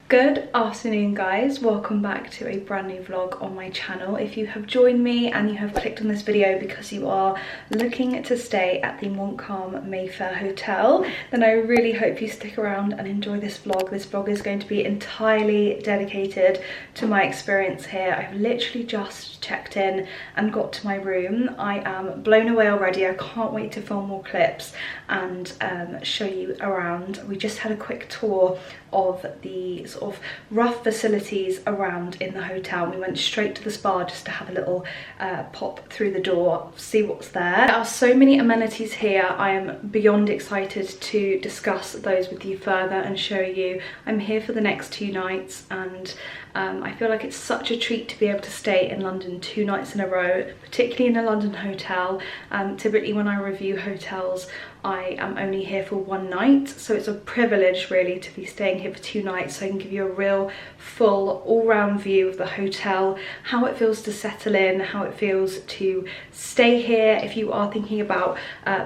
Good afternoon guys, welcome back to a brand new vlog on my channel. If you have joined me and you have clicked on this video because you are looking to stay at the Montcalm Mayfair hotel, then I really hope you stick around and enjoy this vlog. This vlog is going to be entirely dedicated to my experience here. I've literally just checked in and got to my room. I am blown away already. I can't wait to film more clips and show you around. We just had a quick tour of the sort of rough facilities around in the hotel. We went straight to the spa just to have a little pop through the door, see what's there. There are so many amenities here. I am beyond excited to discuss those with you further and show you. I'm here for the next 2 nights and I feel like it's such a treat to be able to stay in London 2 nights in a row, particularly in a London hotel. Typically when I review hotels, I am only here for 1 night, so it's a privilege really to be staying here for 2 nights, so I can give you a real full all-round view of the hotel, how it feels to settle in, how it feels to stay here if you are thinking about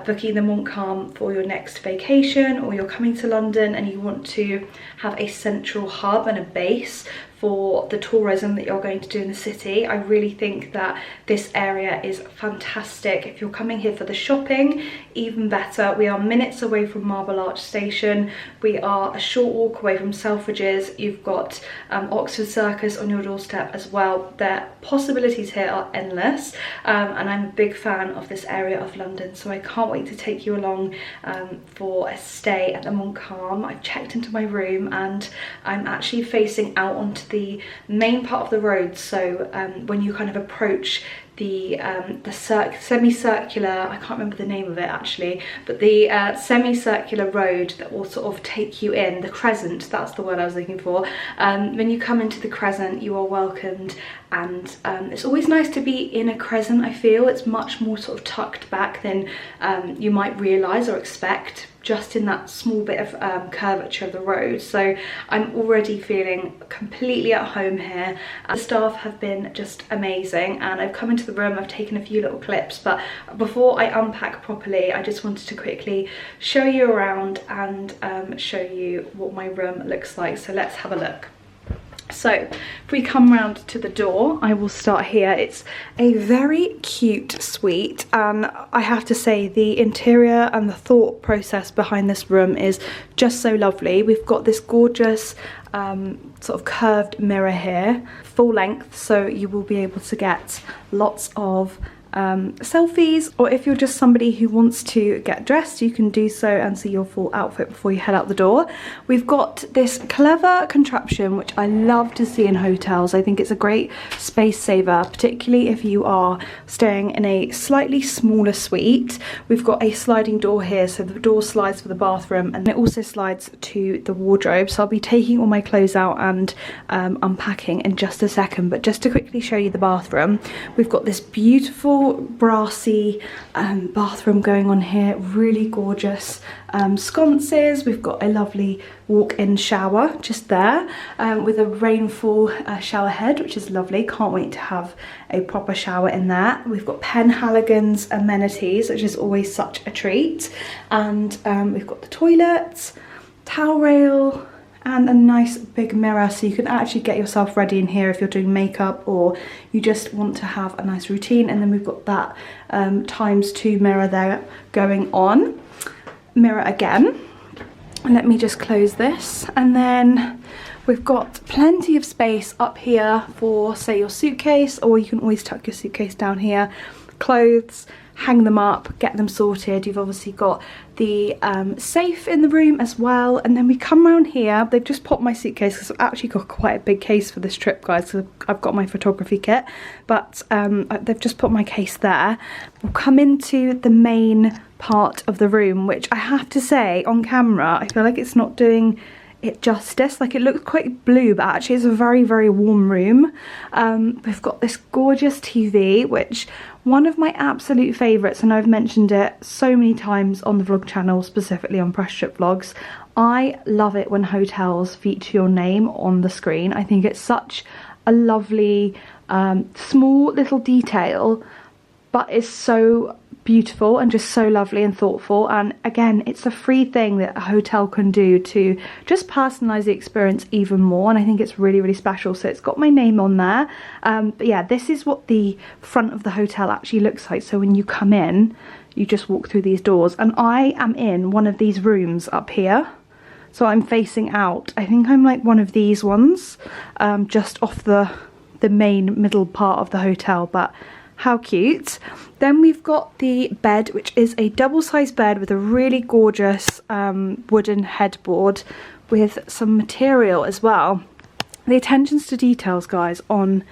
booking the Montcalm for your next vacation, or you're coming to London and you want to have a central hub and a base for the tourism that you're going to do in the city. I really think that this area is fantastic. If you're coming here for the shopping, even better. We are minutes away from Marble Arch Station. We are a short walk away from Selfridges. You've got Oxford Circus on your doorstep as well. The possibilities here are endless, and I'm a big fan of this area of London, so I can't wait to take you along for a stay at the Montcalm. I've checked into my room and I'm actually facing out onto the main part of the road, so when you kind of approach the semicircular, I can't remember the name of it actually, but the semicircular road that will sort of take you in, the crescent, that's the word I was looking for. When you come into the crescent, you are welcomed, and it's always nice to be in a crescent. I feel it's much more sort of tucked back than you might realise or expect, just in that small bit of curvature of the road. So I'm already feeling completely at home here. The staff have been just amazing, and I've come into the room, I've taken a few little clips, but before I unpack properly, I just wanted to quickly show you around and show you what my room looks like. So let's have a look. So if we come round to the door, I will start here. It's a very cute suite, and I have to say the interior and the thought process behind this room is just so lovely. We've got this gorgeous sort of curved mirror here, full length, so you will be able to get lots of selfies, or if you're just somebody who wants to get dressed, you can do so and see your full outfit before you head out the door. We've got this clever contraption which I love to see in hotels. I think it's a great space saver, particularly if you are staying in a slightly smaller suite. We've got a sliding door here, so the door slides for the bathroom and it also slides to the wardrobe. So I'll be taking all my clothes out and unpacking in just a second, but just to quickly show you the bathroom, we've got this beautiful brassy bathroom going on here, really gorgeous sconces. We've got a lovely walk-in shower just there with a rainfall shower head, which is lovely. Can't wait to have a proper shower in there. We've got Penhaligon's amenities, which is always such a treat, and we've got the toilets, towel rail, and a nice big mirror, so you can actually get yourself ready in here if you're doing makeup or you just want to have a nice routine. And then we've got that ×2 mirror there going on. Mirror again. And let me just close this, and then we've got plenty of space up here for, say, your suitcase, or you can always tuck your suitcase down here. Clothes, hang them up, get them sorted. You've obviously got the safe in the room as well, and then we come around here. They've just popped my suitcase because I've actually got quite a big case for this trip, guys, because I've got my photography kit, but they've just put my case there. We'll come into the main part of the room, which I have to say, on camera, I feel like it's not doing it justice. Like, it looks quite blue, but actually it's a very, very warm room. We've got this gorgeous TV, which one of my absolute favourites, and I've mentioned it so many times on the vlog channel, specifically on Press Trip Vlogs. I love it when hotels feature your name on the screen. I think it's such a lovely small little detail, but it's so beautiful and just so lovely and thoughtful. And again, it's a free thing that a hotel can do to just personalize the experience even more, and I think it's really, really special. So it's got my name on there, but yeah, this is what the front of the hotel actually looks like. So when you come in, you just walk through these doors, and I am in one of these rooms up here. So I'm facing out. I think I'm like one of these ones, just off the main middle part of the hotel, but how cute. Then we've got the bed, which is a double-sized bed with a really gorgeous wooden headboard with some material as well. The attentions to details, guys, on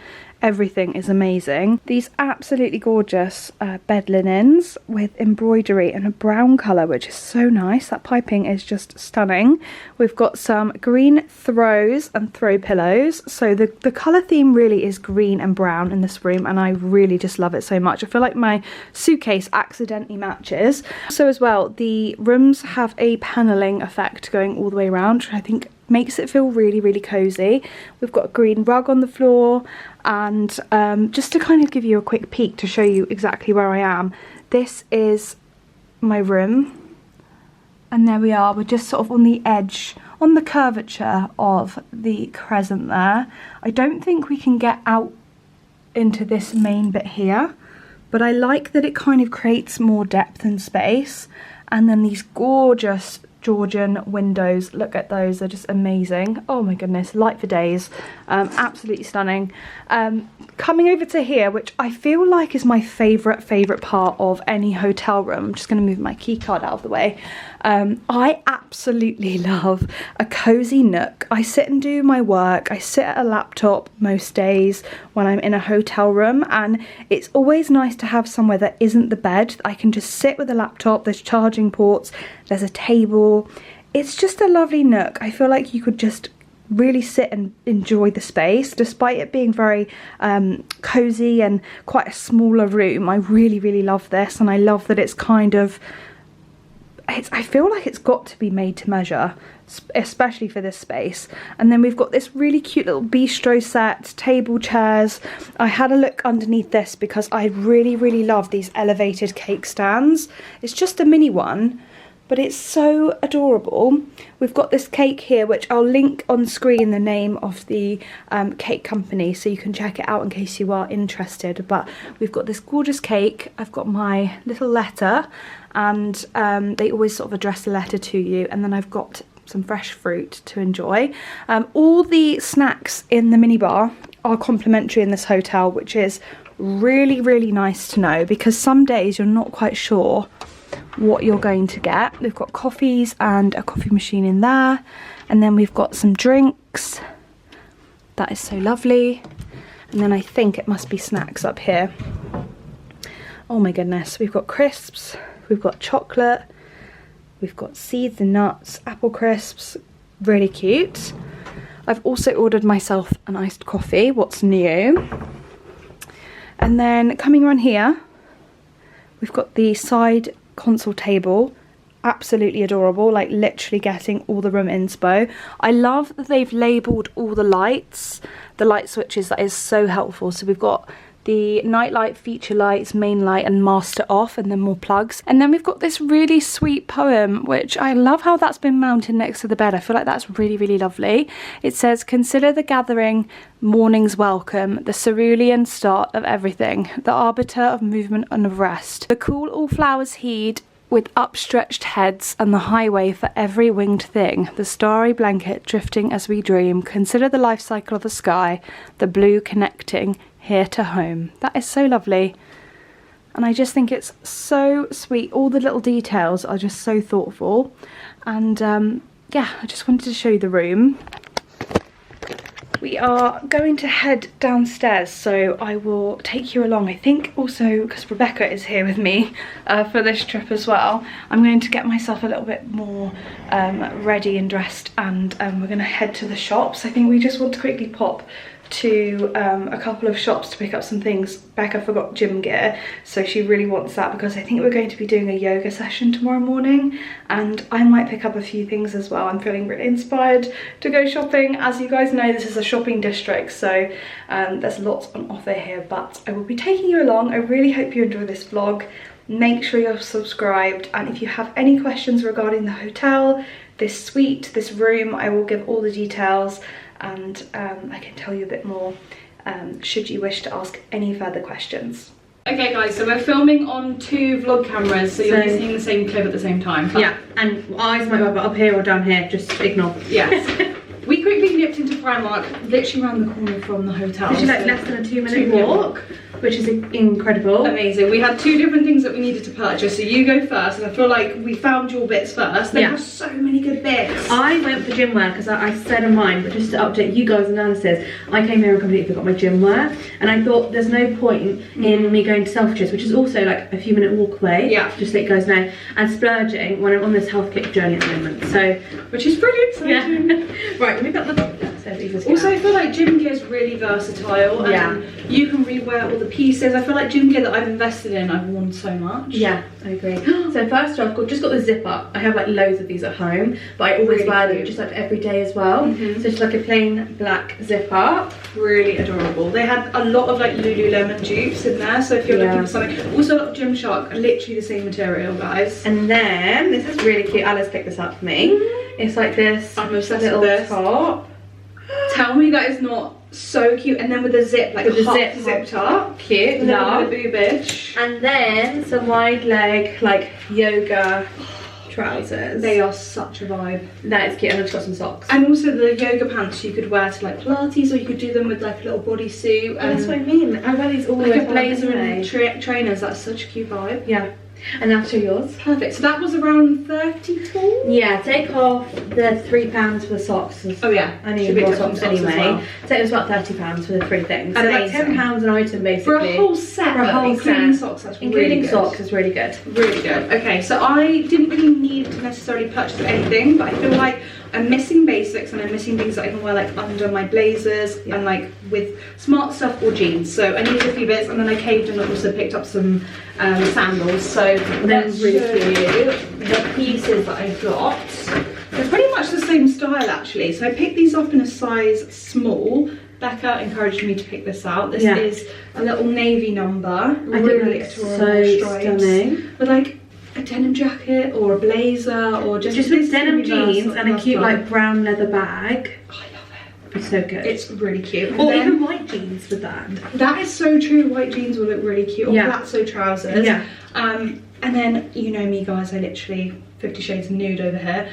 everything is amazing. These absolutely gorgeous bed linens with embroidery in a brown colour, which is so nice. That piping is just stunning. We've got some green throws and throw pillows. So the colour theme really is green and brown in this room, and I really just love it so much. I feel like my suitcase accidentally matches. So as well, the rooms have a panelling effect going all the way around, which I think makes it feel really, really cozy. We've got a green rug on the floor, and just to kind of give you a quick peek to show you exactly where I am, this is my room, and there we are. We're just sort of on the edge, on the curvature of the crescent there. I don't think we can get out into this main bit here, but I like that it kind of creates more depth and space. And then these gorgeous Georgian windows, look at those, they're just amazing. Oh my goodness, light for days. Absolutely stunning. Coming over to here, which I feel like is my favourite part of any hotel room. I'm just going to move my key card out of the way. I absolutely love a cozy nook. I sit and do my work. I sit at a laptop most days when I'm in a hotel room, and it's always nice to have somewhere that isn't the bed. I can just sit with a laptop, there's charging ports, there's a table. It's just a lovely nook. I feel like you could just really sit and enjoy the space, despite it being very cozy and quite a smaller room. I really love this, and I love that it's kind of, I feel like it's got to be made to measure, especially for this space. And then we've got this really cute little bistro set, table chairs. I had a look underneath this because I really love these elevated cake stands. It's just a mini one, but it's so adorable. We've got this cake here, which I'll link on screen, the name of the cake company, so you can check it out in case you are interested. But we've got this gorgeous cake. I've got my little letter, and they always sort of address the letter to you. And then I've got some fresh fruit to enjoy. All the snacks in the minibar are complimentary in this hotel, which is really nice to know, because some days you're not quite sure what you're going to get. We've got coffees and a coffee machine in there, and then we've got some drinks. That is so lovely. And then I think it must be snacks up here. Oh my goodness, we've got crisps, we've got chocolate, we've got seeds and nuts, apple crisps, really cute. I've also ordered myself an iced coffee, what's new. And then coming around here, we've got the side console table, absolutely adorable, like literally getting all the room inspo. I love that they've labelled all the lights, the light switches. That is so helpful. So we've got the night light, feature lights, main light and master off, and then more plugs. And then we've got this really sweet poem, which I love how that's been mounted next to the bed. I feel like that's really lovely. It says, "Consider the gathering, morning's welcome, the cerulean start of everything, the arbiter of movement and of rest. The cool all flowers heed with upstretched heads, and the highway for every winged thing, the starry blanket drifting as we dream. Consider the life cycle of the sky, the blue connecting here to home." That is so lovely, and I just think it's so sweet. All the little details are just so thoughtful. And yeah, I just wanted to show you the room. We are going to head downstairs, so I will take you along. I think also because Rebecca is here with me for this trip as well, I'm going to get myself a little bit more ready and dressed, and we're going to head to the shops. I think we just want to quickly pop to a couple of shops to pick up some things. Becca forgot gym gear, so she really wants that, because I think we're going to be doing a yoga session tomorrow morning, and I might pick up a few things as well. I'm feeling really inspired to go shopping. As you guys know, this is a shopping district, so there's lots on offer here, but I will be taking you along. I really hope you enjoy this vlog. make sure you're subscribed, and if you have any questions regarding the hotel, this suite, this room, I will give all the details, and I can tell you a bit more should you wish to ask any further questions. Okay guys, so we're filming on 2 vlog cameras, so you're seeing the same clip at the same time. Yeah, and eyes might be up here or down here, just ignore. Yes. We quickly nipped into Primark, literally around the corner from the hotel. Which is like less than a 2-minute walk, which is incredible. Amazing. We had 2 different things that we needed to purchase, so you go first, and I feel like we found your bits first. They have so many good bits. I went for gym wear because I said in mine, but just to update you guys' analysis, I came here and completely forgot my gym wear, and I thought there's no point in me going to Selfridges, which is also like a few minute walk away, just so you guys know, and splurging when I'm on this health kick journey at the moment. So, which is pretty exciting. Yeah. Right, we've got the also, I feel like gym gear is really versatile, and you can rewear all the pieces. I feel like gym gear that I've invested in, I've worn so much. Yeah, I agree. So first off, I've just got the zip up. I have like loads of these at home, but I always wear them just like every day as well. So it's like a plain black zip up. Really adorable. They had a lot of like Lululemon dupes in there, so if you're looking for something. Also a lot of Gymshark, literally the same material, guys. And then, this is really cute. Alice picked this up for me. It's like this little top. Tell me that is not so cute. And then with the zip, like with the zip zipped up. Cute. Love. The boobage. And then some wide leg, like yoga trousers. They are such a vibe. That is cute. And I've just got some socks. And also the yoga pants you could wear to like Pilates, or you could do them with like a little bodysuit. That's what I mean. I wear these all like a blazer and trainers. That's such a cute vibe. Yeah. And after yours. Perfect. So that was around 34? Yeah, take off the £3 for the socks. Oh yeah. I need more socks anyway. Well. So it was about £30 for the 3 things. So like £10 an item basically. For a whole set. For a whole including set. Socks, that's including really good. Socks is really good. Really good. Okay, so I didn't really need to necessarily purchase anything, but I feel like I'm missing basics, and I'm missing things that I can wear like under my blazers and like with smart stuff or jeans. So I needed a few bits, and then I caved and also picked up some sandals. So they're really cute. The pieces that I got. They're pretty much the same style actually. So I picked these up in a size small. Becca encouraged me to pick this out. This is a little navy number. I really think that's so stunning. With like a denim jacket or a blazer, or just with denim jeans and a cute like brown leather bag. Oh, I love it. It's so good. It's really cute. Or even white jeans with that. That is so true. White jeans will look really cute. Or platzo trousers. Yeah. And then, you know me guys, I literally 50 Shades of Nude over here.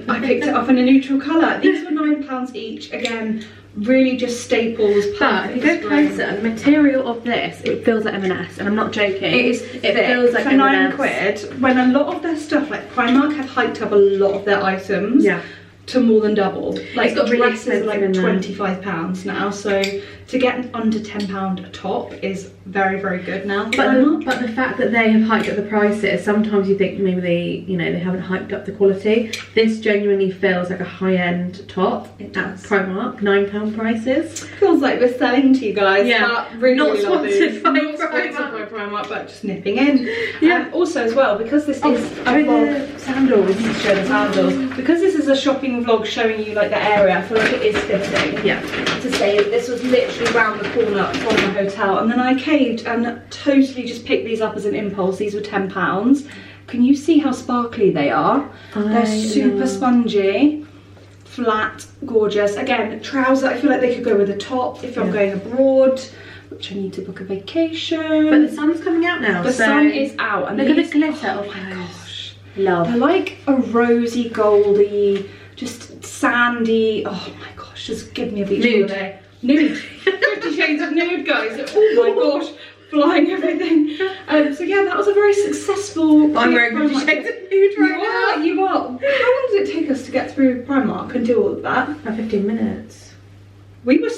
I picked it up in a neutral colour. These were £9 each. Again, really just staples. But if you go closer, the material of this, it feels like M&S, and I'm not joking. It feels like for M&S. £9, when a lot of their stuff, like Primark had hyped up a lot of their items to more than double. Like it's got dresses really like £25 now, so to get under £10 a top is very, very good now. But the fact that they have hiked up the prices, sometimes you think maybe they haven't hyped up the quality. This genuinely feels like a high-end top at Primark, £9 prices. Feels like we're selling to you guys. Yeah, really, not sponsored by Primark, but just nipping in. Yeah. Also as well, because this is the sandals. Show the sandals. Because this is a shopping vlog showing you like the area, I feel like it is fitting. Yeah. To say that this was literally round the corner from the hotel, and then I caved and totally just picked these up as an impulse. These were £10. Can you see how sparkly they are? They're super spongy, flat, gorgeous. Again, trouser, I feel like they could go with a top if I'm going abroad, which I need to book a vacation. But the sun's coming out now. The sun is out, and look at the glitter. Oh my gosh, love. They're like a rosy, goldy, just sandy. Oh my gosh, just give me a beach holiday. Nude. 50 Shades of Nude, guys. Oh my gosh, flying everything. So yeah, that was a very successful. I'm wearing 50 Shades of Nude right now. You are. How long does it take us to get through Primark and do all of that? About 15 minutes. We were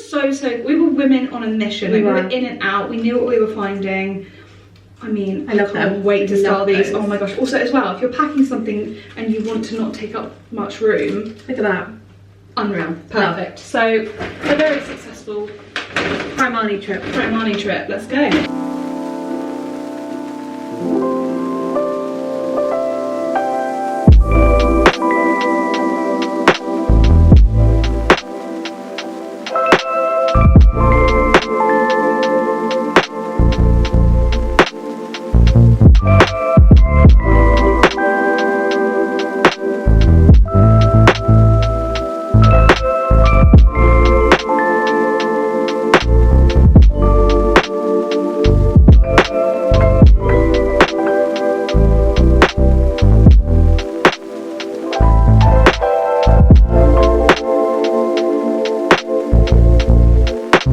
we were women on a mission. We were in and out. We knew what we were finding. I mean, I can't wait to style these. Oh my gosh. Also as well, if you're packing something and you want to not take up much room. Look at that. Unreal. Perfect. So a very successful Primani trip. Let's go.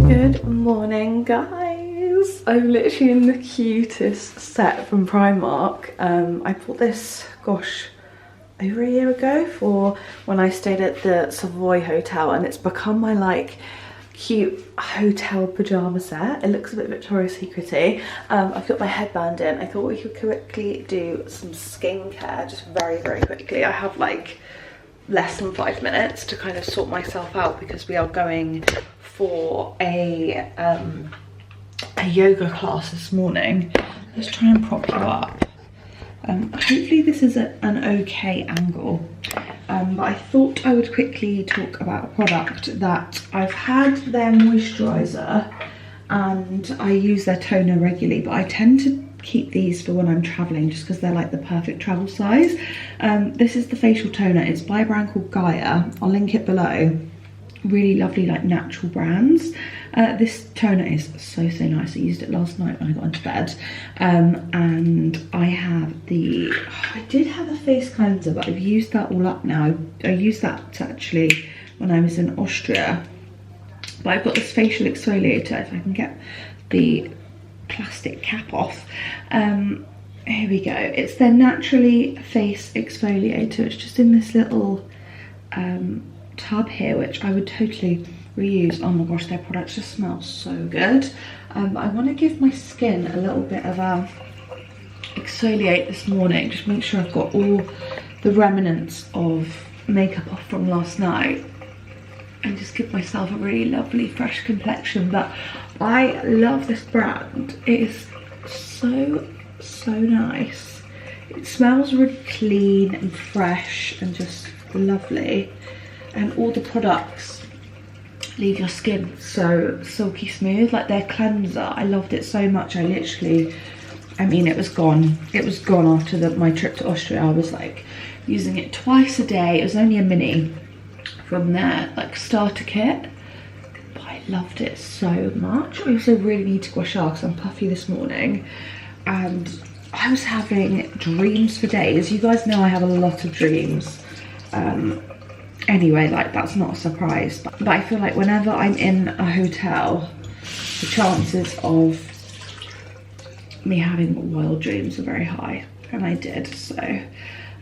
Good morning, guys. I'm literally in the cutest set from Primark. I bought this, gosh, over a year ago for when I stayed at the Savoy Hotel, and it's become my like cute hotel pyjama set. It looks a bit Victoria's Secret-y. I've got my headband in. I thought we could quickly do some skincare, just very, very quickly. I have like less than 5 minutes to kind of sort myself out because we are going for a yoga class this morning. Let's try and prop you up. Hopefully this is an okay angle, but I thought I would quickly talk about a product that I've had their moisturiser and I use their toner regularly, but I tend to keep these for when I'm traveling just because they're like the perfect travel size. This is the facial toner. It's by a brand called Gaia. I'll link it below. Really lovely, like natural brands. This toner is so nice. I used it last night when I got into bed, and I have the I did have a face cleanser, but I've used that all up now. I used that actually when I was in Austria, but I've got this facial exfoliator. If I can get the plastic cap off, here we go. It's their naturally face exfoliator. It's just in this little tub here, which I would totally reuse. Oh my gosh, their products just smell so good. I want to give my skin a little bit of a exfoliate this morning, just make sure I've got all the remnants of makeup off from last night and just give myself a really lovely fresh complexion. But I love this brand. It is so nice. It smells really clean and fresh and just lovely. And all the products leave your skin so silky smooth. Like their cleanser, I loved it so much. I mean, it was gone. It was gone after my trip to Austria. I was like using it twice a day. It was only a mini from their like starter kit, but I loved it so much. I also really need to gua sha because I'm puffy this morning, and I was having dreams for days. You guys know I have a lot of dreams. Anyway, like that's not a surprise, but I feel like whenever I'm in a hotel, the chances of me having wild dreams are very high, and I did. So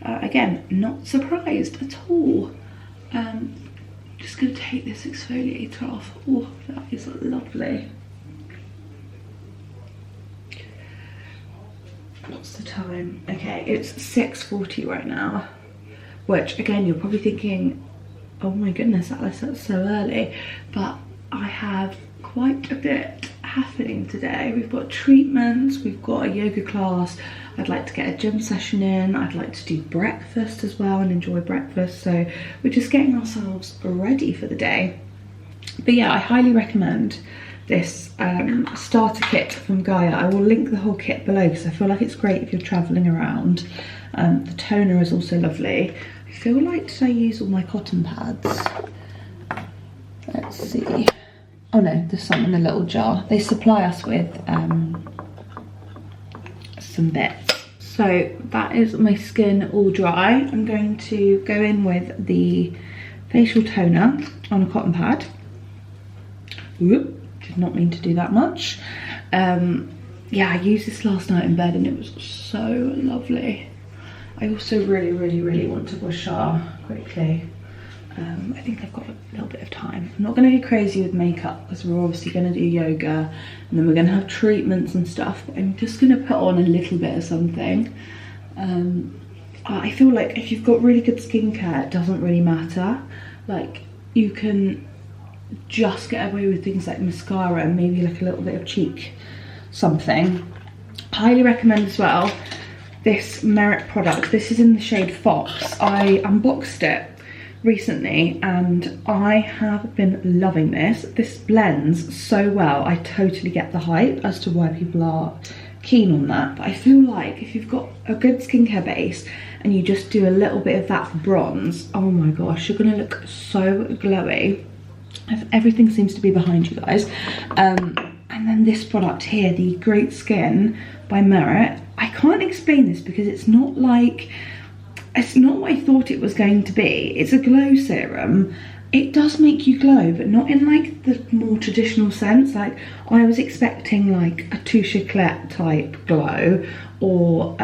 again, not surprised at all. Just gonna take this exfoliator off. Oh, that is lovely. What's the time? Okay, it's 6:40 right now, which again, you're probably thinking, oh my goodness, Alice, that's so early. But I have quite a bit happening today. We've got treatments, we've got a yoga class, I'd like to get a gym session in, I'd like to do breakfast as well and enjoy breakfast. So we're just getting ourselves ready for the day. But yeah, I highly recommend this starter kit from Gaia. I will link the whole kit below because I feel like it's great if you're traveling around. The toner is also lovely. I feel like, did I use all my cotton pads? Let's see. Oh no, there's some in a little jar. They supply us with some bits. So that is my skin all dry. I'm going to go in with the facial toner on a cotton pad. Whoop, did not mean to do that much. Yeah, I used this last night in bed and it was so lovely. I also really want to gua sha quickly. I think I've got a little bit of time. I'm not going to go crazy with makeup because we're obviously going to do yoga and then we're going to have treatments and stuff, but I'm just going to put on a little bit of something. I feel like if you've got really good skincare, it doesn't really matter. Like, you can just get away with things like mascara and maybe like a little bit of cheek something. Highly recommend as well this Merit product. This is in the shade Fox. I unboxed it recently and I have been loving this. This blends so well. I totally get the hype as to why people are keen on that, but I feel like if you've got a good skincare base and you just do a little bit of that for bronze, oh my gosh, you're gonna look so glowy. Everything seems to be behind you guys. And then this product here, the Great Skin by Merit. I can't explain this because it's not like, it's not what I thought it was going to be. It's a glow serum. it does make you glow, but not in like the more traditional sense. Like I was expecting like a Touche Eclat type glow, or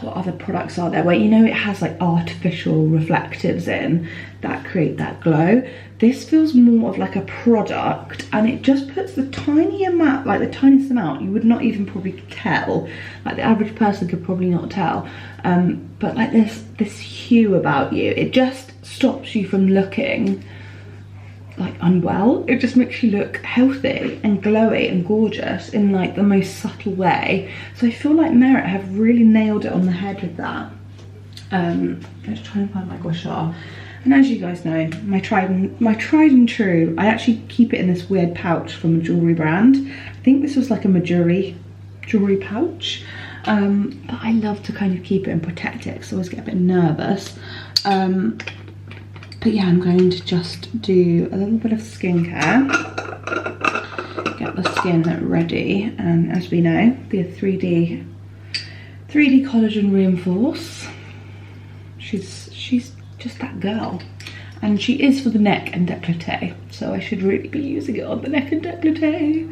what other products are there where, you know, it has like artificial reflectives in that create that glow. This feels more of like a product, and it just puts the tiny amount, like the tiniest amount, you would not even probably tell, like the average person could probably not tell, but like this hue about you, it just stops you from looking like unwell. It just makes you look healthy and glowy and gorgeous in like the most subtle way. So I feel like Merit have really nailed it on the head with that. Let's try and find my gua sha. And as you guys know, my tried and true, I actually keep it in this weird pouch from a jewellery brand. I think this was like a Majuri jewellery pouch. But I love to kind of keep it and protect it, because I always get a bit nervous. But yeah, I'm going to just do a little bit of skincare, get the skin ready, and as we know, the 3D collagen reinforce. She's just that girl, and she is for the neck and décolleté, so I should really be using it on the neck and décolleté.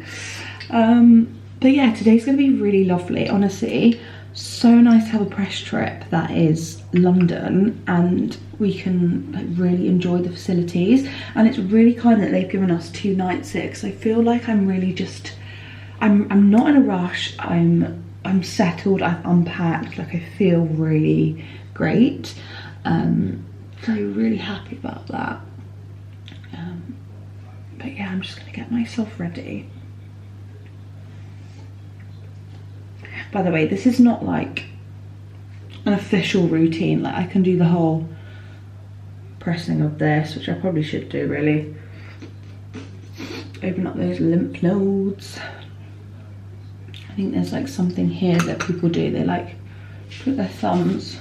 But yeah, today's going to be really lovely, honestly. So nice to have a press trip that is London, and we can like really enjoy the facilities, and it's really kind that they've given us 2 nights here, because I feel like I'm really just, I'm not in a rush, I'm settled, I've unpacked, like I feel really great. So really happy about that. But yeah, I'm just gonna get myself ready. By the way, this is not like an official routine. Like I can do the whole pressing of this, which I probably should do really. Open up those lymph nodes. I think there's like something here that people do. They like put their thumbs.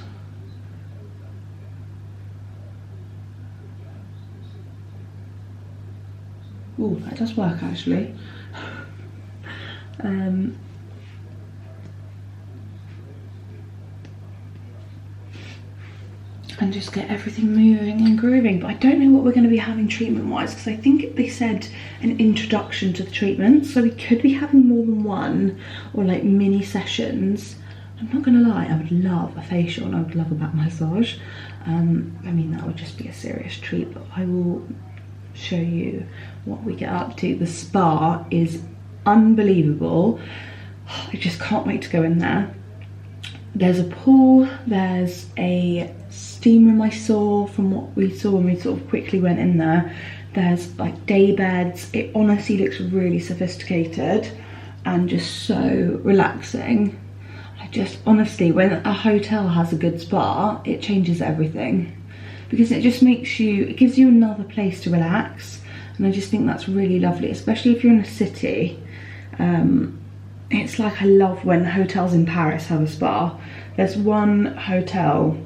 Oh, that does work actually. And just get everything moving and grooving. But I don't know what we're going to be having treatment wise, because I think they said an introduction to the treatment, so we could be having more than one, or like mini sessions. I'm not gonna lie, I would love a facial and I would love a back massage. I mean, that would just be a serious treat, but I will show you what we get up to. The spa is unbelievable. I just can't wait to go in there. There's a pool, there's a steam room I saw from what we saw when we sort of quickly went in there. There's like day beds. It honestly looks really sophisticated and just so relaxing. I just honestly, when a hotel has a good spa, it changes everything, because it just makes you, it gives you another place to relax, and I just think that's really lovely, especially if you're in a city. It's like, I love when hotels in Paris have a spa. There's one hotel,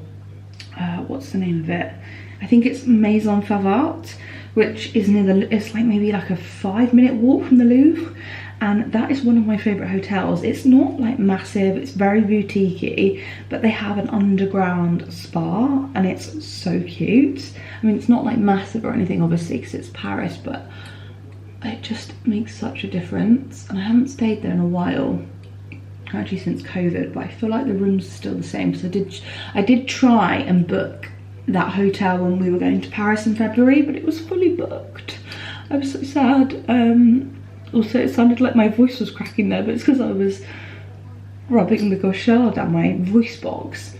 what's the name of it? I think it's Maison Favart, which is near the, it's like maybe like a 5-minute walk from the Louvre, and that is one of my favourite hotels. It's not like massive, it's very boutique-y, but they have an underground spa and it's so cute. I mean, it's not like massive or anything obviously because it's Paris, but it just makes such a difference. And I haven't stayed there in a while, actually since COVID, but I feel like the rooms are still the same. So I did try and book that hotel when we were going to Paris in February, but it was fully booked. I was so sad. Also, it sounded like my voice was cracking there, but it's because I was rubbing the gua sha down my voice box.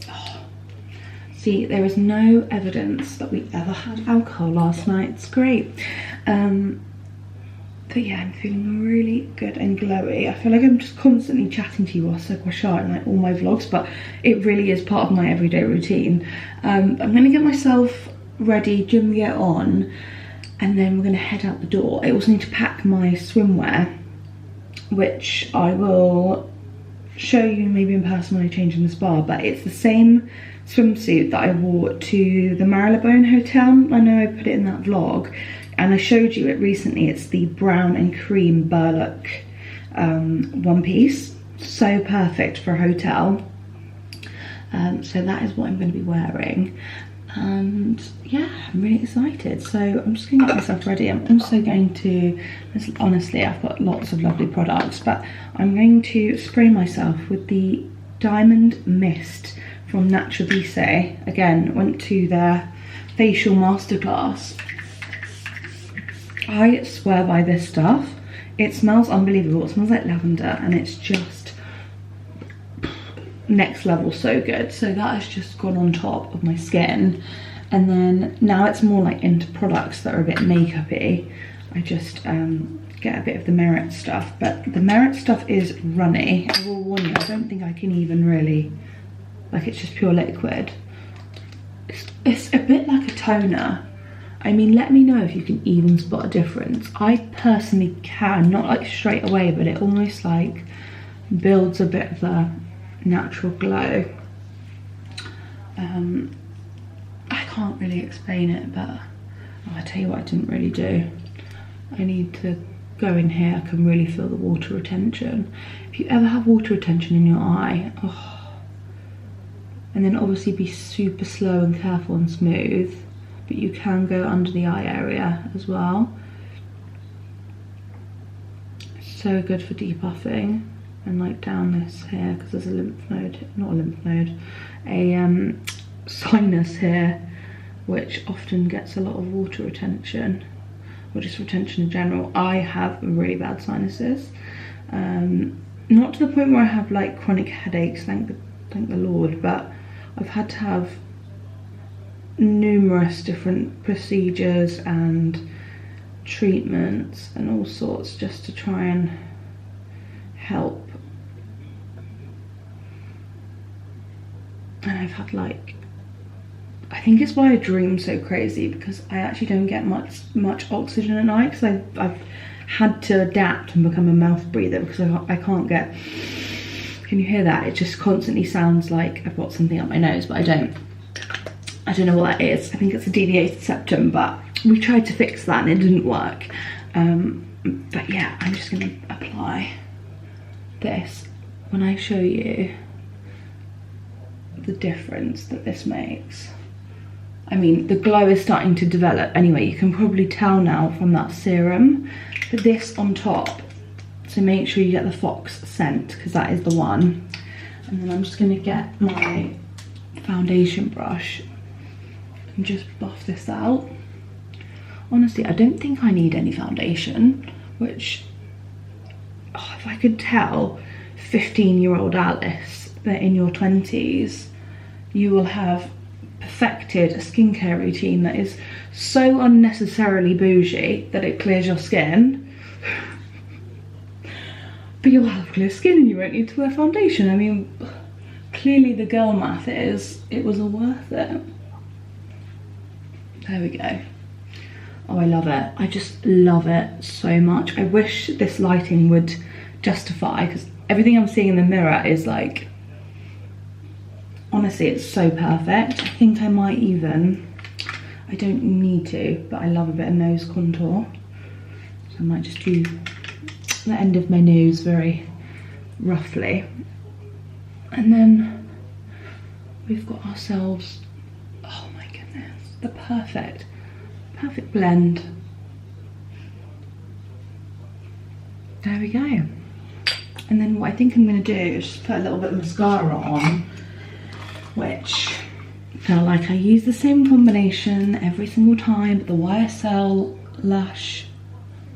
Oh. See, there is no evidence that we ever had alcohol last night. It's great. But yeah, I'm feeling really good and glowy. I feel like I'm just constantly chatting to you whilst I gua sha in like all my vlogs, but it really is part of my everyday routine. I'm gonna get myself ready, gym gear on, and then we're gonna head out the door. I also need to pack my swimwear, which I will show you maybe in person when I change in the spa, but it's the same swimsuit that I wore to the Marylebone Hotel. I know I put it in that vlog, and I showed you it recently. It's the brown and cream burlap one piece, so perfect for a hotel. So that is what I'm going to be wearing. And yeah, I'm really excited. So I'm just going to get myself ready. I'm also going to, honestly, I've got lots of lovely products, but I'm going to spray myself with the Diamond Mist from Nature Vise. Again, went to their facial masterclass. I swear by this stuff. It smells unbelievable. It smells like lavender, and it's just next level so good. So that has just gone on top of my skin, and then now it's more like into products that are a bit makeup-y. I just get a bit of the Merit stuff, but the Merit stuff is runny. I will warn you, I don't think I can even really, like, it's just pure liquid. It's a bit like a toner. I mean, let me know if you can even spot a difference. I personally can, not like straight away, but it almost like builds a bit of a natural glow. I can't really explain it, but I tell you what I didn't really do. I need to go in here. I can really feel the water retention. If you ever have water retention in your eye, and then obviously be super slow and careful and smooth, but you can go under the eye area as well. So good for depuffing, and like down this here, because there's a lymph node, not a lymph node, a sinus here, which often gets a lot of water retention, or just retention in general. I have really bad sinuses, not to the point where I have like chronic headaches, thank the Lord, but I've had to have numerous different procedures and treatments and all sorts just to try and help. And I've had like, I think it's why I dream so crazy, because I actually don't get much oxygen at night, because I've had to adapt and become a mouth breather, because I can't get, can you hear that? It just constantly sounds like I've got something up my nose, but I don't know what that is. I think it's a deviated septum, but we tried to fix that and it didn't work. But yeah, I'm just gonna apply this. When I show you the difference that this makes, I mean, the glow is starting to develop anyway. You can probably tell now from that serum, but this on top, so make sure you get the Fox scent, because that is the one. And then I'm just gonna get my foundation brush and just buff this out. Honestly, I don't think I need any foundation, which, if I could tell 15-year-old Alice that in your 20s you will have perfected a skincare routine that is so unnecessarily bougie that it clears your skin, but you'll have clear skin and you won't need to wear foundation. I mean, clearly the girl math is, it was all worth it. There we go. Oh, I love it. I just love it so much. I wish this lighting would justify, because everything I'm seeing in the mirror is like, honestly, it's so perfect. I think I might even, I don't need to, but I love a bit of nose contour. So I might just do the end of my nose very roughly. And then we've got ourselves, oh my goodness, the perfect blend. There we go. And then what I think I'm going to do is just put a little bit of mascara on, which I feel like I use the same combination every single time, but the YSL Lash,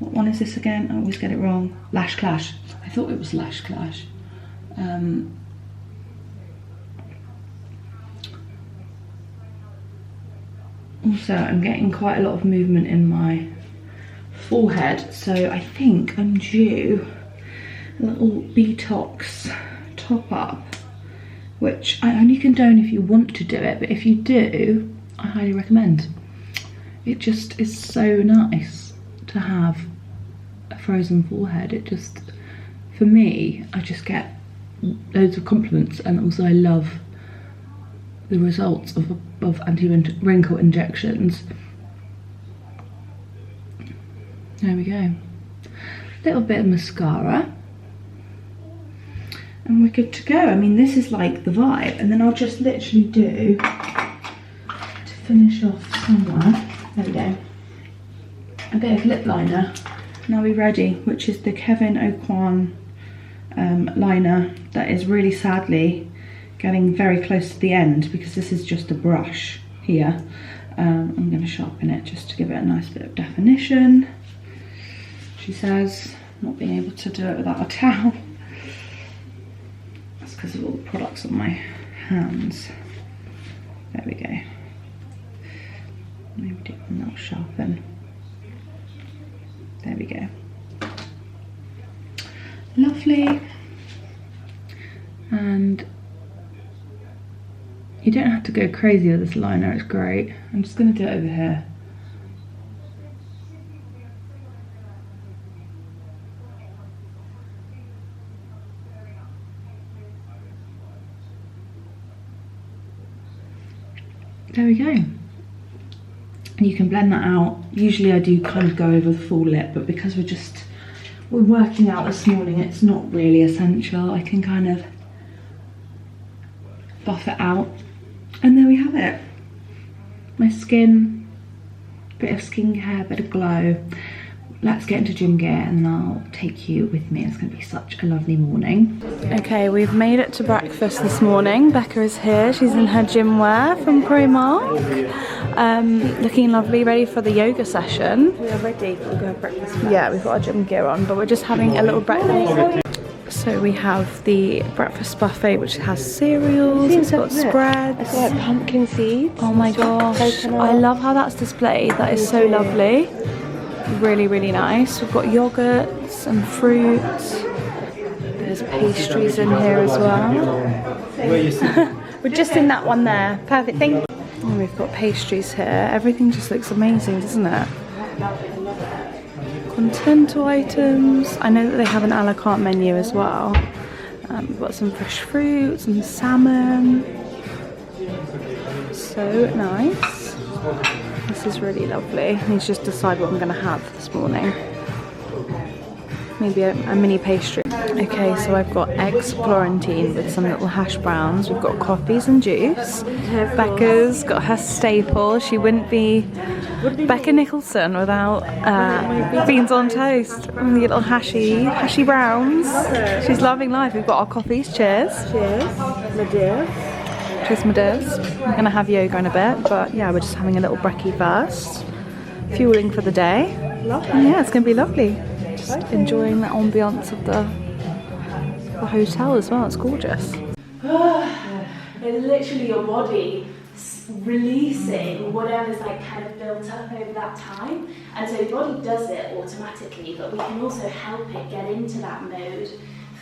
what one is this again? I always get it wrong. Lash Clash. I thought it was Lash Clash. Also, I'm getting quite a lot of movement in my forehead, so I think I'm due a little Botox top up, which I only condone if you want to do it, but if you do, I highly recommend. It just is so nice to have a frozen forehead. It just, for me, I just get loads of compliments, and also I love the results of anti-wrinkle injections. There we go. Little bit of mascara. and we're good to go. I mean, this is like the vibe. And then I'll just literally do, to finish off somewhere, there we go, a bit of lip liner. And I'll be ready, which is the Kevin Aucoin liner that is really sadly getting very close to the end because this is just a brush here. I'm going to sharpen it just to give it a nice bit of definition. She says, not being able to do it without a towel. That's because of all the products on my hands. There we go. Maybe do one that'll sharpen. There we go. Lovely. And you don't have to go crazy with this liner, it's great. I'm just going to do it over here. There we go. And you can blend that out. Usually I do kind of go over the full lip, but because we're working out this morning, it's not really essential. I can kind of buff it out. And there we have it. My skin, bit of skincare, bit of glow. Let's get into gym gear and then I'll take you with me. It's going to be such a lovely morning. Okay, we've made it to breakfast this morning. Becca is here. She's in her gym wear from Primark. Looking lovely, ready for the yoga session. We are ready. We'll go have breakfast. Yeah, we've got our gym gear on, but we're just having a little breakfast. So we have the breakfast buffet, which has cereals, it's got spreads. It's got pumpkin seeds. Oh my gosh, I love how that's displayed. That is so lovely. Really, really nice. We've got yogurts and fruit. There's pastries in here as well. We're just in that one there. Perfect, thank you. And we've got pastries here. Everything just looks amazing, doesn't it? Continental items. I know that they have an a la carte menu as well. We've got some fresh fruit, some salmon. So nice. This is really lovely. I need to just decide what I'm going to have this morning. Maybe a mini pastry. Okay, so I've got eggs Florentine with some little hash browns. We've got coffees and juice. Becca's got her staple. She wouldn't be Becca Nicholson without beans on toast and the little hashy browns. She's loving life. We've got our coffees. Cheers. Cheers, my dear. Cheers, my dears. We're gonna have yoga in a bit, but yeah, we're just having a little brekkie first. Fueling for the day. Lovely. Yeah, it's gonna be lovely. Just enjoying the ambience of the hotel as well. It's gorgeous. It's literally your body releasing whatever's like kind of built up over that time, and so the body does it automatically, but we can also help it get into that mode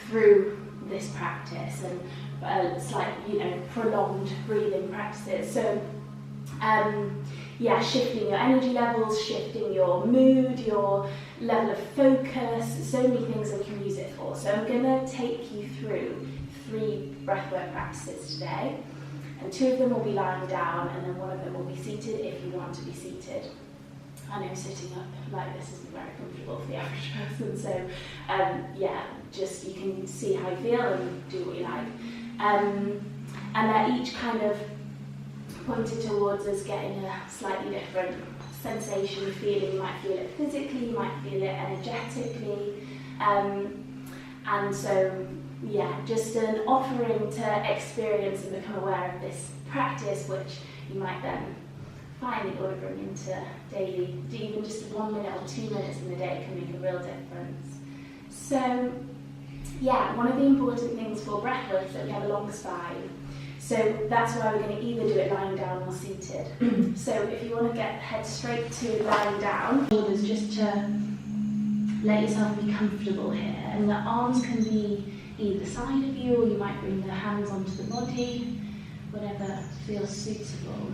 through this practice and slight, prolonged breathing practices. So yeah, shifting your energy levels, shifting your mood, your level of focus, so many things that we can use it for. So I'm going to take you through 3 breathwork practices today, and 2 of them will be lying down and then 1 of them will be seated if you want to be seated. I know sitting up like this isn't very comfortable for the average person, so yeah, just you can see how you feel and do what you like. And they're each kind of pointed towards us getting a slightly different sensation, feeling. You might feel it physically, you might feel it energetically, and so yeah, just an offering to experience and become aware of this practice, which you might then find that you want to bring into daily. Even just 1 minute or 2 minutes in the day can make a real difference. So yeah, one of the important things for breathwork is that we have a long spine. So that's why we're going to either do it lying down or seated. So if you want to get head straight to lying down, shoulders just to let yourself be comfortable here. And the arms can be either side of you, or you might bring the hands onto the body, whatever feels suitable.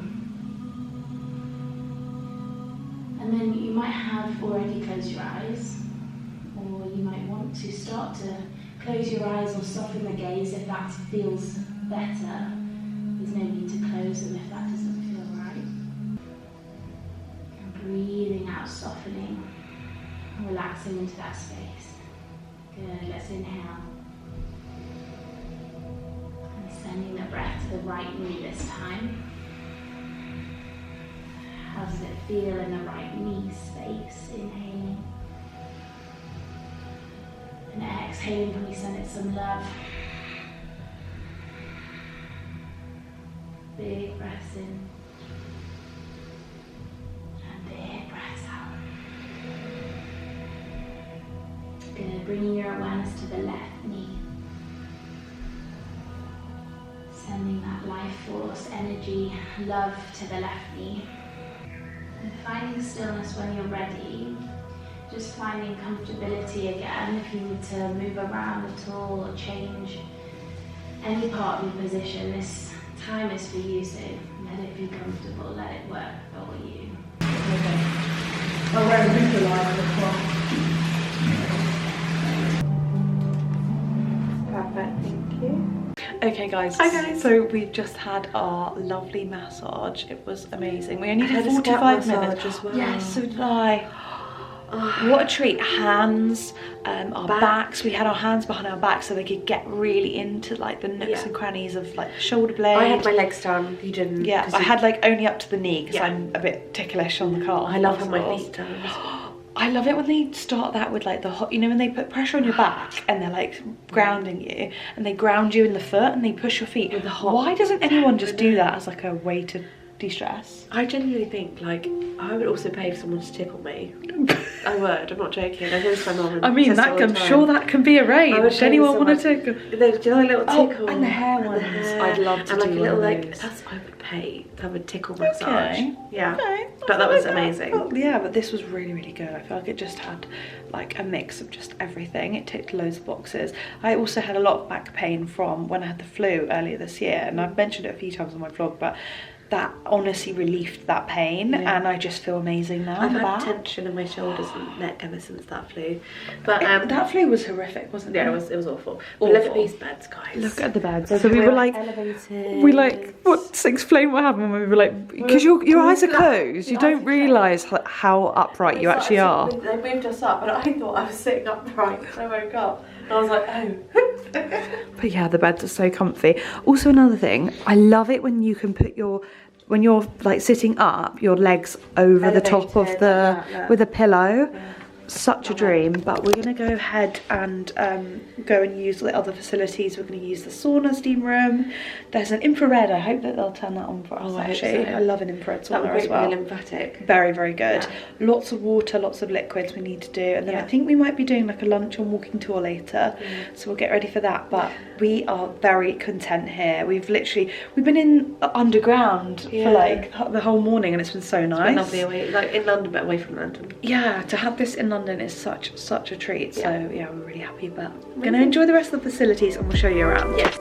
And then you might have already closed your eyes, or you might want to start to close your eyes or soften the gaze if that feels better. There's no need to close them if that doesn't feel right. And breathing out, softening, relaxing into that space. Good, let's inhale. Sending the breath to the right knee this time. How does it feel in the right knee space? Inhaling. And exhaling, can we send it some love? Big breaths in. And big breaths out. Good, bringing your awareness to the left knee. Sending that life force, energy, love to the left knee. And finding stillness when you're ready. Just finding comfortability again. If you need to move around at all or change any part of your position, this time is for you, so let it be comfortable, let it work for you. I'll wear a visualizer as well. Perfect, thank you. Okay guys, so we've just had our lovely massage. It was amazing. We only did 45 minutes as well. Yes, so did I. What a treat. Hands, our backs. We had our hands behind our backs so they could get really into like the nooks and crannies of like the shoulder blade. I had my legs done, you didn't. Yeah, I had like only up to the knee because I'm a bit ticklish on the calf. I love having my feet done. I love it when they start that with like the hot, you know, when they put pressure on your back and they're like grounding you and they ground you in the foot and they push your feet with the hot. Why doesn't anyone just do that as like a way to de-stress? I genuinely think like I would also pay for someone to tickle me. I would, I'm not joking. I go to my mum and I mean, I'm sure that can be arranged. Anyone want to tickle? They do a little tickle. And the hair ones. I'd love to and do like a one little of like those. that's I would pay to have a tickle massage. Okay. Yeah. Okay. But that was amazing. Oh, yeah, but this was really, really good. I feel like it just had like a mix of just everything. It ticked loads of boxes. I also had a lot of back pain from when I had the flu earlier this year, and I've mentioned it a few times on my vlog, but that honestly relieved that pain, and I just feel amazing now. I've had tension in my shoulders and neck ever since that flu. But that flu was horrific, wasn't it? Yeah, it was awful. But look at these beds, guys. Look at the beds. So we were like elevated. We like explain what happened when we were like, because your eyes are closed, you don't realise how upright you actually are. They moved us up, and I thought I was sitting upright. So I woke up and I was like, oh. But yeah, the beds are so comfy. Also, another thing, I love it when you can put when you're like sitting up, your legs over the top of with a pillow. Yeah. Such a dream. But we're gonna go ahead and go and use the other facilities. We're gonna use the sauna, steam room. There's an infrared. I hope that they'll turn that on for us. Actually, I love an infrared sauna as well. Lymphatic. Very, very good. Yeah. Lots of water, lots of liquids we need to do, and then I think we might be doing like a lunch and walking tour later. So we'll get ready for that. But we are very content here. We've been in underground for like the whole morning, and it's been so nice. It's been lovely away, like in London, but away from London. Yeah, to have this in London is such a treat. So yeah, we're really happy. But we're gonna enjoy the rest of the facilities, and we'll show you around. Yes.